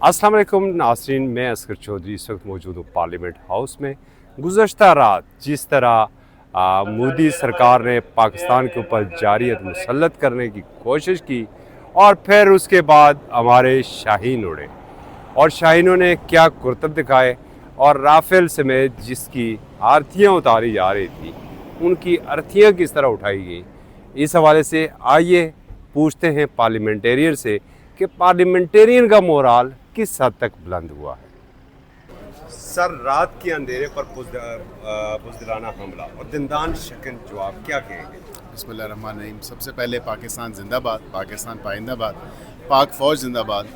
अस्सलाम वालेकुम नाज़रीन, मैं असगर चौधरी इस वक्त मौजूद हूँ पार्लियामेंट हाउस में। गुज़श्ता रात जिस तरह मोदी सरकार ने पाकिस्तान के ऊपर जारियत मुसल्लत करने की कोशिश की और फिर उसके बाद हमारे शाहीन उड़े और शाहीनों ने क्या कुर्तब दिखाए और राफेल समेत जिसकी आर्थियाँ उतारी जा रही थी उनकी अर्थियाँ किस तरह उठाई गई, इस हवाले से आइए पूछते हैं पार्लियामेंटेरियन से कि पार्लियामेंटेरियन का मोराल किस हद तक बुलंद हुआ है। सर, रात के अंधेरे पर बुज़दिलाना हमला और दंदान शिकन जवाब क्या कहेंगे? बिस्मिल्लाहिर्रहमानिर्रहीम। सबसे पहले पाकिस्तान जिंदाबाद, पाकिस्तान पाइंदाबाद, पाक फ़ौज जिंदाबाद।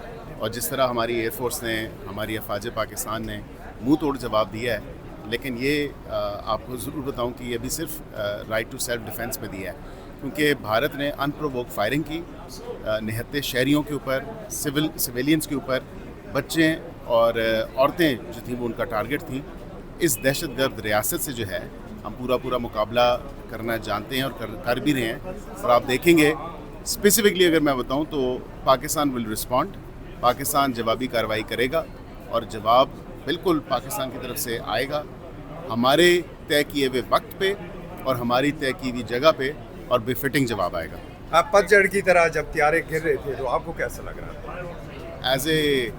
और जिस तरह हमारी एयर फोर्स ने, हमारी अफवाज पाकिस्तान ने मुंह तोड़ जवाब दिया है, लेकिन ये आपको ज़रूर बताऊं कि ये भी सिर्फ राइट टू सेल्फ डिफेंस पे दिया है, क्योंकि भारत ने अनप्रोवोक फायरिंग की निहत्ते शहरियों के ऊपर, सिविलियंस के ऊपर, बच्चे और औरतें जो थी वो उनका टारगेट थी। इस दहशतगर्द रियासत से जो है हम पूरा मुकाबला करना जानते हैं और कर भी रहे हैं। और आप देखेंगे स्पेसिफिकली अगर मैं बताऊं तो पाकिस्तान विल रिस्पॉन्ड, पाकिस्तान जवाबी कार्रवाई करेगा और जवाब बिल्कुल पाकिस्तान की तरफ से आएगा, हमारे तय किए हुए वक्त पे और हमारी तय की हुई जगह पे, और बेफिटिंग जवाब आएगा। आप पतझड़ की तरह जब त्यारे गिर रहे थे तो आपको कैसा लग रहा था? एज ए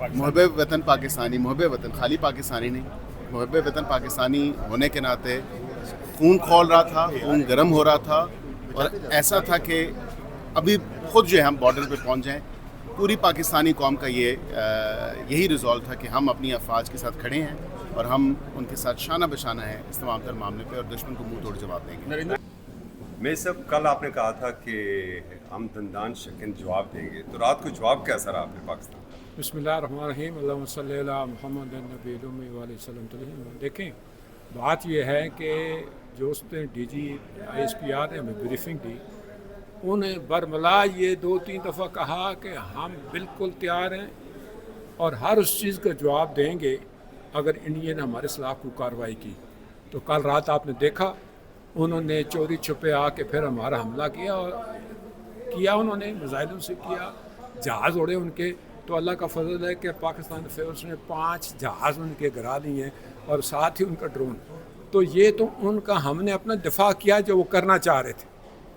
मुहब्बे वतन पाकिस्तानी, मुहब्बे वतन खाली पाकिस्तानी नहीं, मुहब्बे वतन पाकिस्तानी होने के नाते खून खौल रहा था, खून गर्म हो रहा था और ऐसा था कि अभी खुद जो है हम बॉर्डर पे पहुंच जाएं। पूरी पाकिस्तानी कौम का यही रिजॉल्व था कि हम अपनी अफवाज के साथ खड़े हैं और हम उनके साथ शाना बशाना है इस तमाम तर मामले पे और दुश्मन को मुंह तोड़ जवाब देंगे। मैं सब कल आपने कहा था कि हम दंदान शिकन जवाब देंगे, तो रात को जवाब कैसा रहा फिर पाकिस्तान का? बिस्मिल्लाहिर्रहमानिर्रहीम, अल्लाहुम्मा सल्ली अला मुहम्मद नबी उम्मी व अलैहि सल्लम। देखें, बात यह है कि जो उसने DG ISPR ने हमें ब्रीफिंग दी, उन्हें बरमला ये 2-3 दफ़ा कहा कि हम बिल्कुल तैयार हैं और हर उस चीज़ का जवाब देंगे अगर इंडिया ने हमारे खिलाफ कोई कार्रवाई की। तो कल रात आपने देखा उन्होंने चोरी छुपे आके फिर हमारा हमला किया उन्होंने मिसाइलों से किया, जहाज़ उड़े उनके। तो अल्लाह का फजल है कि पाकिस्तान फोर्स ने 5 जहाज़ उनके गिरा लिए हैं और साथ ही उनका ड्रोन। तो ये तो उनका हमने अपना दिफा किया जो वो करना चाह रहे थे,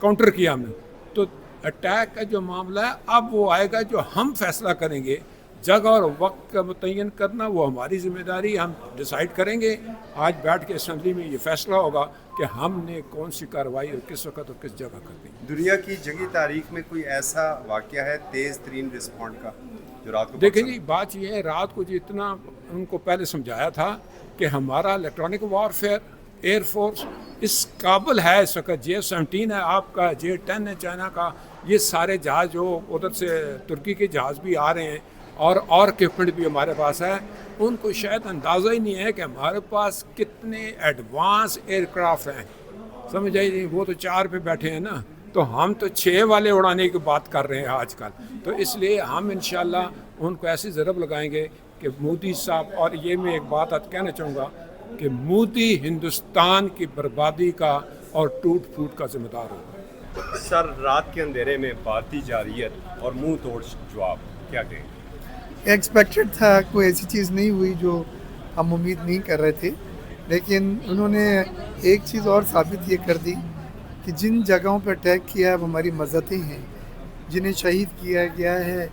काउंटर किया हमने। तो अटैक का जो मामला है अब वो आएगा, जो हम फैसला करेंगे, जगह और वक्त का मुतय्यन करना वो हमारी ज़िम्मेदारी, हम डिसाइड करेंगे। आज बैठ के असम्बली में ये फैसला होगा कि हमने कौन सी कार्रवाई और किस वक्त और किस जगह करनी। दुनिया की जंगी तारीख में कोई ऐसा वाक़या है तेज़ तरीन रिस्पॉन्ड का जो रात को? देखें जी, बात यह है, रात को जितना उनको पहले समझाया था कि हमारा इलेक्ट्रॉनिक वॉरफेयर, एयर फोर्स इस काबिल है, इस वक्त J-17 है आपका, J-10 है चाइना का, ये सारे जहाज़ जो उधर से तुर्की के जहाज़ भी आ रहे हैं और इक्विपमेंट भी हमारे पास है। उनको शायद अंदाज़ा ही नहीं है कि हमारे पास कितने एडवांस एयरक्राफ्ट हैं, समझ आई नहीं। वो तो 4 पे बैठे हैं ना, तो हम तो 6 वाले उड़ाने की बात कर रहे हैं आजकल। तो इसलिए हम इंशाल्लाह उनको ऐसी ज़रब लगाएंगे कि मोदी साहब, और ये मैं एक बात आज कहना चाहूँगा कि मोदी हिंदुस्तान की बर्बादी का और टूट फूट का जिम्मेदार होगा। सर, रात के अंधेरे में भारतीय जारियत और मुंह तोड़ जवाब क्या कहें? एक्सपेक्टेड था, कोई ऐसी चीज़ नहीं हुई जो हम उम्मीद नहीं कर रहे थे, लेकिन उन्होंने एक चीज़ और साबित ये कर दी कि जिन जगहों पर अटैक किया है वो हमारी मज़हतें हैं, जिन्हें शहीद किया गया है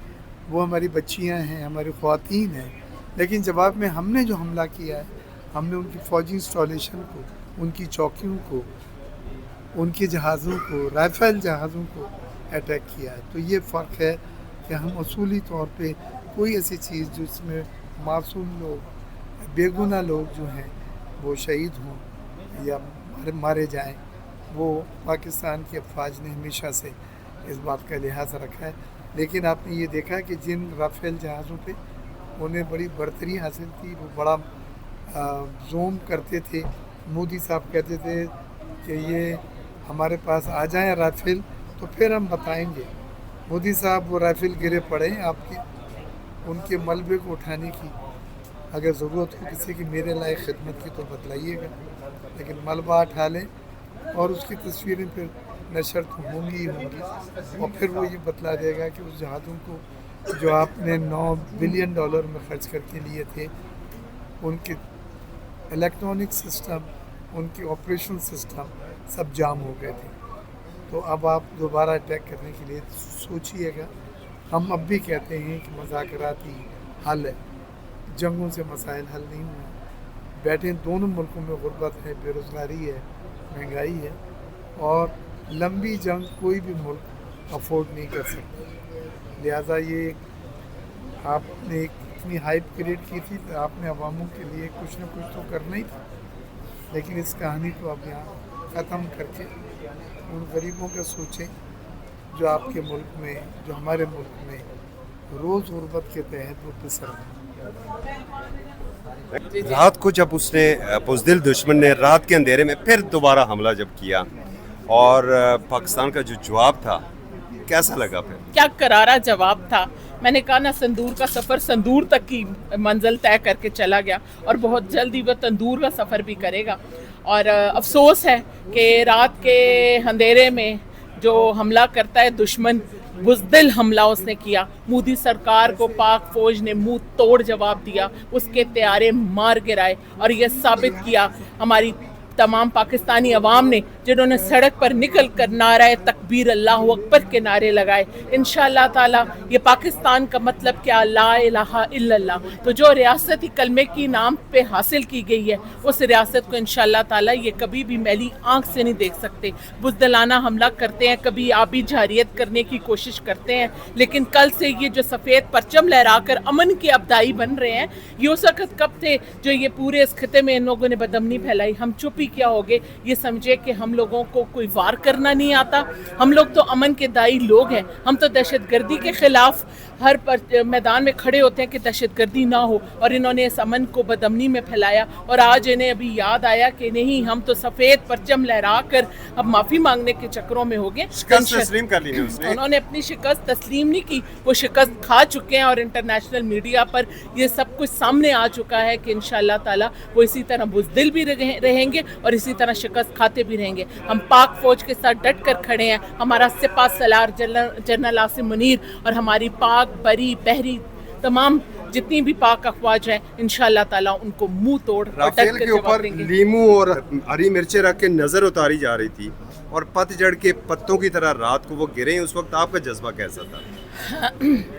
वो हमारी बच्चियां हैं, हमारी ख़वातीन हैं। लेकिन जवाब में हमने जो हमला किया है, हमने उनकी फ़ौजी इंस्टॉलेशन को, उनकी चौकियों को, उनके जहाज़ों को, राइफल जहाज़ों को अटैक किया है। तो ये फ़र्क है कि हम असूली तौर पे कोई ऐसी चीज़ जिसमें मासूम लोग, बेगुनाह लोग जो हैं वो शहीद हों या मारे जाएं, वो पाकिस्तान की अफवाज ने हमेशा से इस बात का लिहाज रखा है। लेकिन आपने ये देखा कि जिन राफेल जहाज़ों पे उन्हें बड़ी बरतरी हासिल थी, वो बड़ा जोम करते थे। मोदी साहब कहते थे कि ये हमारे पास आ जाएं राफेल तो फिर हम बताएंगे। मोदी साहब वो राफेल गिरे पड़े हैं आपके, उनके मलबे को उठाने की अगर ज़रूरत हो किसी की मेरे लायक खिदमत की तो बतलाइएगा, लेकिन मलबा उठा लें और उसकी तस्वीरें फिर नशर तो होंगी ही होंगी, और फिर वो ये बतला देगा कि उस जहाज़ों को जो आपने $9 बिलियन में खर्च करके लिए थे, उनके इलेक्ट्रॉनिक सिस्टम, उनके ऑपरेशनल सिस्टम सब जाम हो गए थे। तो अब आप दोबारा अटैक करने के लिए सोचिएगा। हम अब भी कहते हैं कि मुज़ाकराती हल है, जंगों से मसाइल हल नहीं हुए। बैठे दोनों मुल्कों में गुर्बत है, बेरोज़गारी है, महंगाई है, और लंबी जंग कोई भी मुल्क अफोर्ड नहीं कर सकता। लिहाजा ये आपने इतनी हाइप क्रिएट की थी, तो आपने अवामों के लिए कुछ न कुछ तो करना ही था। लेकिन इस कहानी को अब यहाँ ख़त्म करके उन गरीबों का सोचें जो आपके मुल्क में, जो हमारे मुल्क में रोज़ गुर्बत के तहत वो पिसर रहे हैं। रात को जब उसने बुज़दिल दुश्मन ने रात के अंधेरे में फिर दोबारा हमला जब किया, और पाकिस्तान का जो जवाब था, कैसा लगा फिर? क्या करारा जवाब था। मैंने कहा ना, संदूर का सफ़र संदूर तक की मंजिल तय करके चला गया, और बहुत जल्दी वह तंदूर का सफ़र भी करेगा। और अफसोस है कि रात के अंधेरे में जो हमला करता है दुश्मन, बुज़दिल हमला उसने किया। मोदी सरकार को पाक फौज ने मुंह तोड़ जवाब दिया, उसके तैयारे मार गिराए, और यह साबित किया हमारी तमाम पाकिस्तानी अवाम ने, जिन्होंने सड़क पर निकल कर नारे तकबीर अल्लाह अकबर के नारे लगाए। इंशाअल्लाह ताला ये पाकिस्तान का मतलब क्या, ला इलाहा इल्लल्लाह। तो जो रियासत ही कलमे की नाम पे हासिल की गई है, उस रियासत को इंशाअल्लाह ताला ये कभी भी मैली आंख से नहीं देख सकते। बुज़दिलाना हमला करते हैं, कभी आबी जारियत करने की कोशिश करते हैं, लेकिन कल से ये जो सफ़ेद परचम लहरा कर अमन के अब्दाई बन रहे हैं, ये उस वक़्त कब थे जो ये पूरे इस खिते में इन लोगों ने बदअमनी फैलाई। हम चुप ही क्या हो गए, ये समझे कि हम लोगों को कोई वार करना नहीं आता। हम लोग तो अमन के दाई लोग हैं, हम तो दहशतगर्दी के खिलाफ हर मैदान में खड़े होते हैं कि दहशतगर्दी ना हो, और इन्होंने इस अमन को बदअमनी में फैलाया। और आज इन्हें अभी याद आया कि नहीं, हम तो सफ़ेद परचम लहरा कर अब माफ़ी मांगने के चक्करों में हो गए। तस्लीम कर ली उसने। उन्होंने अपनी शिकस्त तस्लीम नहीं की, वो शिकस्त खा चुके हैं, और इंटरनेशनल मीडिया पर ये सब कुछ सामने आ चुका है कि इंशाअल्लाह ताला वो इसी तरह बुज़दिल भी रहेंगे और इसी तरह शिकस्त खाते भी रहेंगे। हम पाक फौज के साथ डट कर खड़े हैं। हमारा सिपा सलार जनरल आसिम मुनीर और हमारी पाक बरी बहरी तमाम जितनी भी पाक अफवाज हैं, इंशाअल्लाह ताला उनको मुंह तोड़ राफेल के ऊपर लीमू और हरी मिर्चें रख के नजर उतारी जा रही थी, और पतझड़ के पत्तों की तरह रात को वो गिरे। उस वक्त आपका जज्बा कैसा था?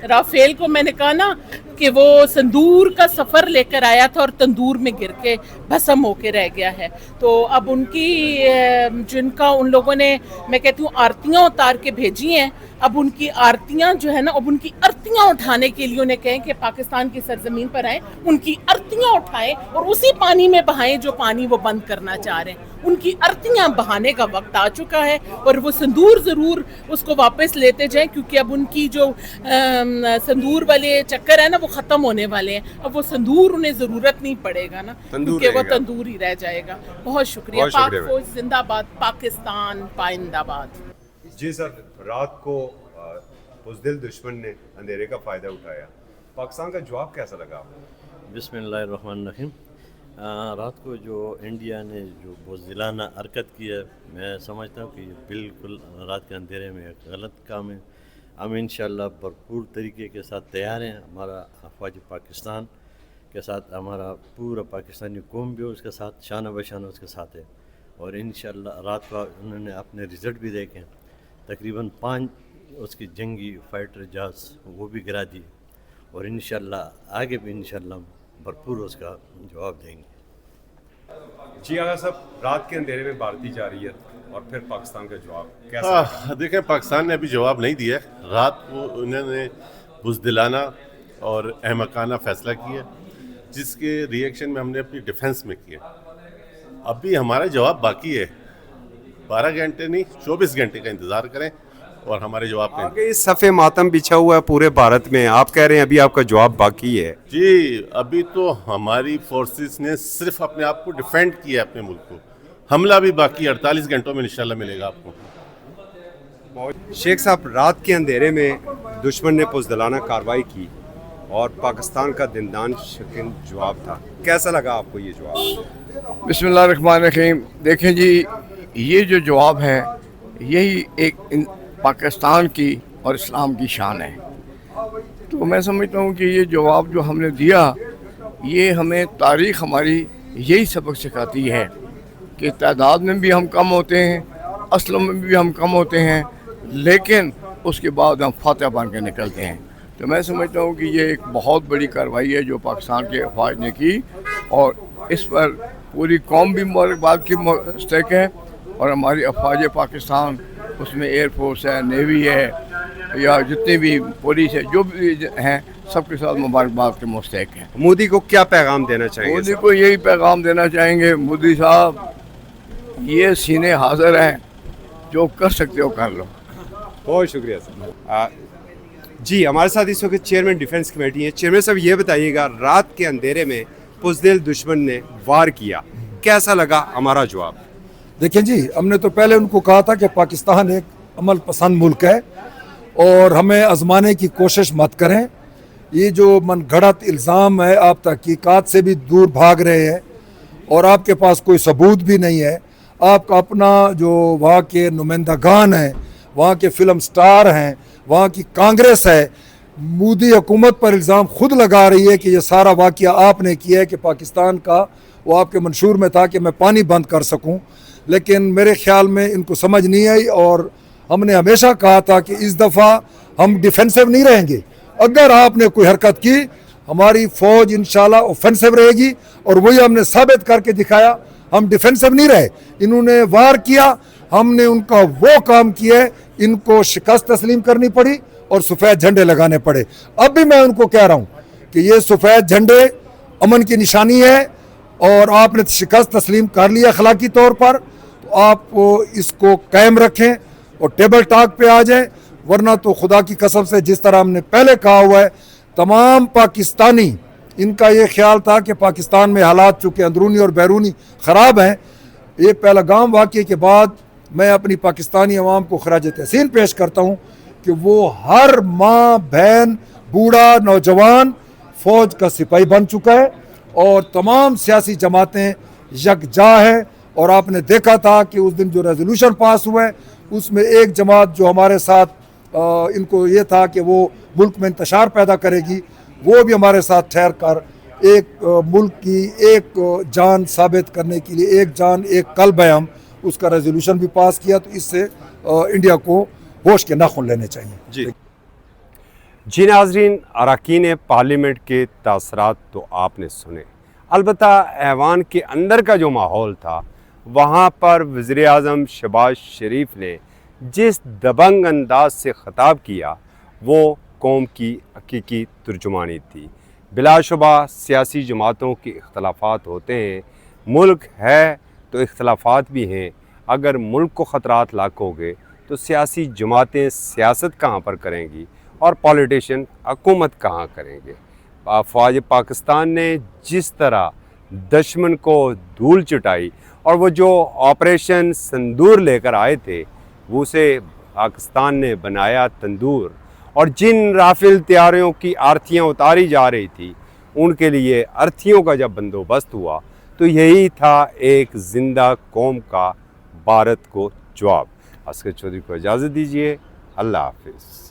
राफेल को मैंने कहा ना कि वो संदूर का सफ़र लेकर आया था और तंदूर में गिर के भस्म होके रह गया है। तो अब उनकी जिनका उन लोगों ने, मैं कहती हूँ, आरतियाँ उतार के भेजी हैं, अब उनकी आरतियाँ जो है ना, अब उनकी अर्तियाँ उठाने के लिए उन्हें कहें कि पाकिस्तान की सरजमीन पर आएँ, उनकी अर्तियाँ उठाएं और उसी पानी में बहाएं जो पानी वो बंद करना चाह रहे हैं। उनकी अर्तियाँ बहाने का वक्त आ चुका है, और वो संदूर ज़रूर उसको वापस लेते जाएं, क्योंकि अब उनकी जो संदूर वाले चक्कर है ना, वो ख़त्म होने वाले हैं। अब वो संदूर उन्हें ज़रूरत नहीं पड़ेगा ना, क्योंकि वो तंदूर ही रह जाएगा। बहुत शुक्रिया। पाक फौज जिंदाबाद, पाकिस्तान पाइंदाबाद। जी सर, रात को बुज़दिल दुश्मन ने अंधेरे का फ़ायदा उठाया, पाकिस्तान का जवाब कैसा लगा आपको? बिस्मिल्लाहिर्रहमानिर्रहीम। रात को जो इंडिया ने जो बुज़दिलाना हरकत की है, मैं समझता हूँ कि बिल्कुल रात के अंधेरे में एक गलत काम है। हम इंशाअल्लाह भरपूर तरीके के साथ तैयार हैं। हमारा अफवाज पाकिस्तान के साथ हमारा पूरा पाकिस्तानी कौम भी उसके साथ शाना बशाना उसके साथ है, और इंशाअल्लाह रात को उन्होंने अपने रिज़ल्ट भी देखे। तकरीबन 5 उसकी जंगी फाइटर जहाज़ वो भी गिरा दिए, और इंशाअल्लाह आगे भी इंशाअल्लाह भरपूर उसका जवाब देंगे। जी आगा साहब, रात के अंधेरे में भारतीय जारियत और फिर पाकिस्तान का जवाब कैसा? देखें, पाकिस्तान ने अभी जवाब नहीं दिया। रात को उन्होंने बुज़दिलाना और अहमकाना फ़ैसला किया, जिसके रिएक्शन में हमने अपनी डिफेंस में किया। अभी हमारा जवाब बाकी है। 12 घंटे नहीं, 24 घंटे का इंतज़ार करें और हमारे जवाब का। आगे इस सफ़े मातम बिछा हुआ है पूरे भारत में, आप कह रहे हैं अभी आपका जवाब बाकी है। जी, अभी तो हमारी फोर्सेस ने सिर्फ अपने आप को डिफेंड किया, अपने मुल्क को। हमला भी बाकी 48 घंटों में इंशाल्लाह मिलेगा आपको। शेख साहब, रात के अंधेरे में दुश्मन ने बुज़दिलाना कार्रवाई की और पाकिस्तान का दिनदान शकीन जवाब था, कैसा लगा आपको ये जवाब? बिस्मिल्लाहिर्रहमानिर्रहीम। देखें जी, ये जो जवाब है, यही एक पाकिस्तान की और इस्लाम की शान है। तो تو میں سمجھتا ہوں کہ یہ جواب جو ہم نے دیا یہ ہمیں تاریخ ہماری یہی سبق سکھاتی ہے کہ تعداد میں بھی ہم کم ہوتے ہیں، اسلحوں میں بھی ہم کم ہوتے ہیں، لیکن اس کے بعد ہم فاتح بن کے نکلتے ہیں. تو میں سمجھتا ہوں کہ یہ ایک بہت بڑی کارروائی ہے جو پاکستان کے افواج نے کی، اور اس پر پوری قوم بھی مبارکباد کی مستحق ہے، اور ہماری افواج پاکستان، اس میں ایئر فورس ہے، نیوی ہے، یا جتنے بھی پولیس ہے، جو بھی ہیں، سب کے ساتھ مبارکباد کے مستحق ہیں. مودی کو کیا پیغام دینا چاہیں گے؟ مودی کو یہی پیغام دینا چاہیں گے، مودی صاحب یہ سینے حاضر ہیں، جو کر سکتے ہو کر لو. بہت شکریہ سر. جی ہمارے ساتھ اس وقت چیئرمین ڈیفنس کمیٹی ہیں. چیئرمین صاحب یہ بتائیے گا، رات کے اندھیرے میں بزدل دشمن نے وار کیا، کیسا لگا ہمارا جواب؟ دیکھیں جی، ہم نے تو پہلے ان کو کہا تھا کہ پاکستان ایک عمل پسند ملک ہے اور ہمیں آزمانے کی کوشش مت کریں. یہ جو من گھڑت الزام ہے، آپ تحقیقات سے بھی دور بھاگ رہے ہیں اور آپ کے پاس کوئی ثبوت بھی نہیں ہے. آپ کا اپنا جو وہاں کے نمائندگان ہیں، وہاں کے فلم سٹار ہیں، وہاں کی کانگریس ہے، مودی حکومت پر الزام خود لگا رہی ہے کہ یہ سارا واقعہ آپ نے کیا ہے، کہ پاکستان کا وہ آپ کے منشور میں تھا کہ میں پانی بند کر سکوں. لیکن میرے خیال میں ان کو سمجھ نہیں آئی، اور ہم نے ہمیشہ کہا تھا کہ اس دفعہ ہم ڈیفینسو نہیں رہیں گے. اگر آپ نے کوئی حرکت کی، ہماری فوج انشاءاللہ اوفینسو رہے گی، اور وہی ہم نے ثابت کر کے دکھایا. ہم ڈیفینسو نہیں رہے، انہوں نے وار کیا، ہم نے ان کا وہ کام کیا، ان کو شکست تسلیم کرنی پڑی اور سفید جھنڈے لگانے پڑے. اب بھی میں ان کو کہہ رہا ہوں کہ یہ سفید جھنڈے امن کی نشانی ہے، اور آپ نے شکست تسلیم کر لیا اخلاقی طور پر، تو آپ اس کو قائم رکھیں اور ٹیبل ٹاک پہ آ جائیں. ورنہ تو خدا کی قسم سے، جس طرح ہم نے پہلے کہا ہوا ہے، تمام پاکستانی، ان کا یہ خیال تھا کہ پاکستان میں حالات چونکہ اندرونی اور بیرونی خراب ہیں. یہ پہلگام واقعے کے بعد میں اپنی پاکستانی عوام کو خراج تحسین پیش کرتا ہوں کہ وہ ہر ماں، بہن، بوڑھا، نوجوان فوج کا سپاہی بن چکا ہے، اور تمام سیاسی جماعتیں یکجا ہیں. اور آپ نے دیکھا تھا کہ اس دن جو ریزولوشن پاس ہوا ہے، اس میں ایک جماعت جو ہمارے ساتھ ان کو یہ تھا کہ وہ ملک میں انتشار پیدا کرے گی، وہ بھی ہمارے ساتھ ٹھہر کر ایک ملک کی ایک جان ثابت کرنے کے لیے، ایک جان ایک قلب ہے، ہم اس کا ریزولوشن بھی پاس کیا. تو اس سے انڈیا کو ہوش کے ناخن لینے چاہیے. جی ناظرین، اراکین پارلیمنٹ کے تاثرات تو آپ نے سنے. البتہ ایوان کے اندر کا جو ماحول تھا، وہاں پر وزیر اعظم شہباز شریف نے جس دبنگ انداز سے خطاب کیا، وہ قوم کی حقیقی ترجمانی تھی. بلا شبہ سیاسی جماعتوں کے اختلافات ہوتے ہیں، ملک ہے تو اختلافات بھی ہیں. اگر ملک کو خطرات لاحق گے تو سیاسی جماعتیں سیاست کہاں پر کریں گی، اور پولیٹیشین حکومت کہاں کریں گے؟ فوج پاکستان نے جس طرح دشمن کو دھول چٹائی، اور وہ جو آپریشن سندور لے کر آئے تھے، وہ اسے پاکستان نے بنایا تندور. اور جن رافیل طیاروں کی آرتھیاں اتاری جا رہی تھی، ان کے لیے ارتھیوں کا جب بندوبست ہوا، تو یہی تھا ایک زندہ قوم کا بھارت کو جواب. اصغر چودھری کو اجازت دیجیے. اللہ حافظ.